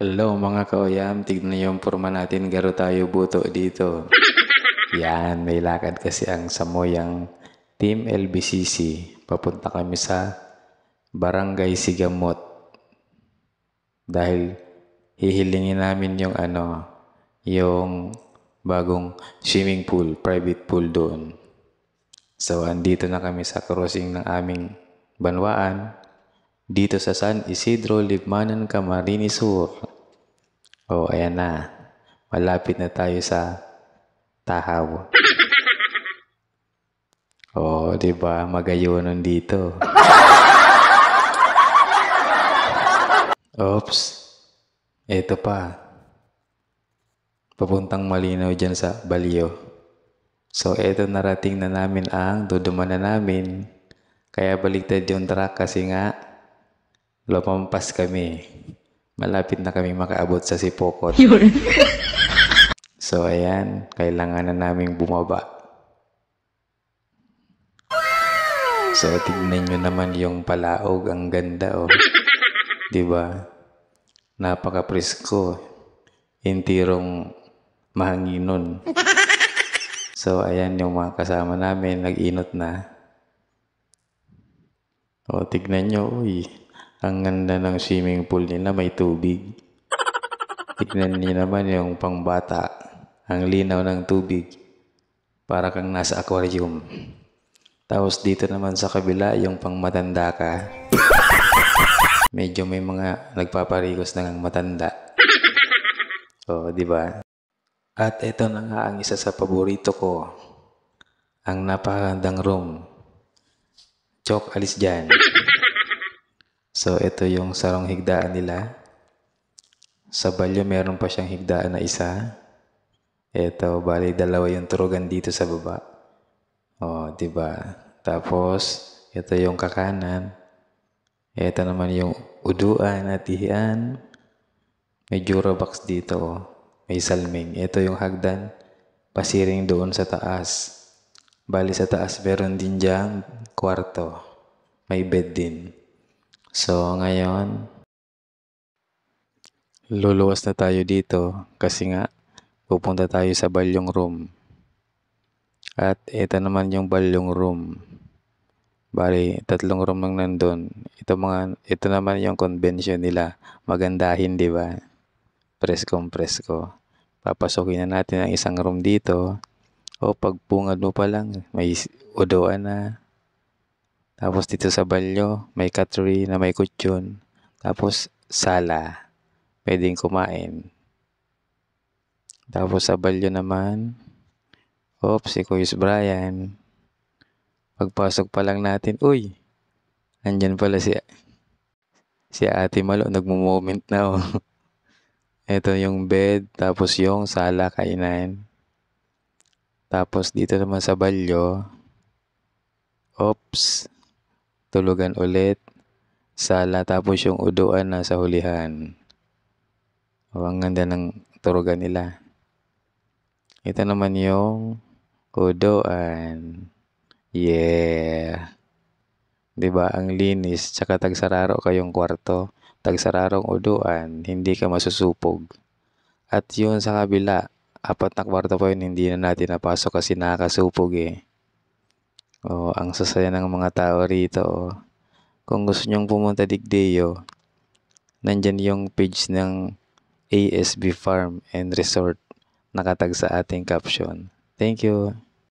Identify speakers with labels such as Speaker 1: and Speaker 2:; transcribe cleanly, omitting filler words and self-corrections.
Speaker 1: Hello mga kaoyam, tignan niyo yung forma natin, garo tayo buto dito. Yan, may lakad kasi ang Samoyang Team LBCC. Papunta kami sa Barangay Sigamot. Dahil hihilingin namin yung bagong swimming pool, private pool doon. So, andito na kami sa crossing ng aming banwaan. Dito sa San Isidro, Libmanan, Camarines Sur. Oh, ayan na. Malapit na tayo sa Tahaw. Oh, di ba? Magayonon dito. Oops. Ito pa. Papuntang Malinaw dyan sa Balyo. So, ito narating na namin ang duduman na namin. Kaya baliktad yung truck kasi nga lumampas kami. Malapit na kami makaabot sa Sipokot. So, ayan. Kailangan na naming bumaba. So, tignan nyo naman yung palaog. Ang ganda, oh. Diba? Napaka-presko. Intirong mahanginon. So, ayan yung mga kasama namin. Nag-inot na. O, tignan nyo. Uy, ang ganda ng swimming pool nila. May tubig. Tignan nyo naman yung pangbata. Ang linaw ng tubig. Para kang nasa aquarium. Tapos dito naman sa kabila, yung pangmatanda ka. Medyo may mga nagpaparigos ng matanda. O, di ba? At ito na nga ang isa sa paborito ko. Ang napakagandang room. Chok, alis dyan. So, ito yung sarong higdaan nila. Sa Balyo, meron pa siyang higdaan na isa. Ito, bali, dalawa yung turugan dito sa baba. O, diba? Tapos, ito yung kakanan. Ito naman yung uduan at ihian. May Durabox dito. May salming. Ito yung hagdan. Pasiring doon sa taas. Bali sa taas, meron din dyan kwarto. May bed din. So, ngayon, luluwas na tayo dito kasi nga, pupunta tayo sa Balyong room. At ito naman yung Balyong room. Bali, 3 room lang nandun. Ito naman yung convention nila. Magandahin, di ba? Presko. Papasukin na natin ang isang room dito. O, pagpungad mo pa lang, may udoan na. Tapos dito sa Balyo, may cattery na may kutsyon. Tapos, sala. Pwedeng kumain. Tapos sa Balyo naman, si Kuya Brian. Pagpasok pa lang natin, uy, andyan pala si Ate Malo, nagmo-moment na, oh. Ito yung bed, tapos yung sala, kainan. Tapos dito naman sa Balyo, tulugan ulit, sala, tapos yung uduan na sa hulihan. O, ang ganda ng turugan nila. Ito naman yung uduan. Yeah. Diba? Ang linis. Tsaka tagsararo kayong kwarto. Tagsararong uduan. Hindi ka masusupog. At yun sa kabila, 4 na kwarto po yun, hindi na natin napasok kasi nakakasupog eh. O, ang sasaya ng mga tao rito. O. Kung gusto nyong pumunta Digdeo, nandyan yung page ng ASB Farm and Resort nakatag sa ating caption. Thank you.